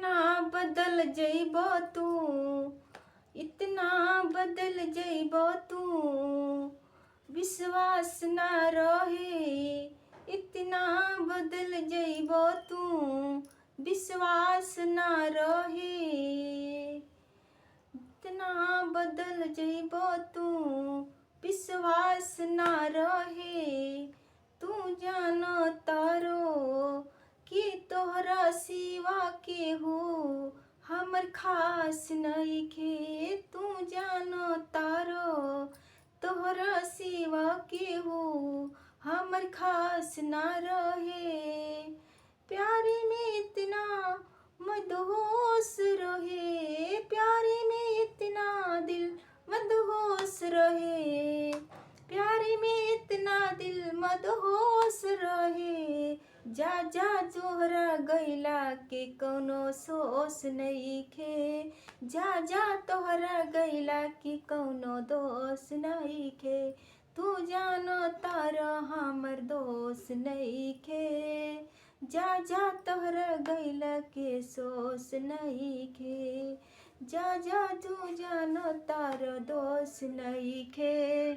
इतना बदल जइबो तू, इतना बदल जइबो तू, विश्वास ना रहे। इतना बदल जइबो तू, विश्वास ना रहे। इतना बदल जइबो तू, विश्वास ना रहे। तू जानो तारो कि तोहरा सिवा केहू हमर खास नइखे। तू जानो तारो तोहरा सिवा केहू हमर खास ना रहे। प्यारे में इतना मदहोश रहे, प्यारे में इतना दिल मदहोश रहे, प्यारे में इतना दिल मदहोश रहे। जा जा जोहरा गइला के कौनो सोच नइखे। जा जा तोहरा गइला के कौनो दोष नइखे। तू जानो तारा हमर दोष नइखे। जा जा तोहरा गइला के सोच नइखे। जा जा तू जानो तारा दोष नइखे।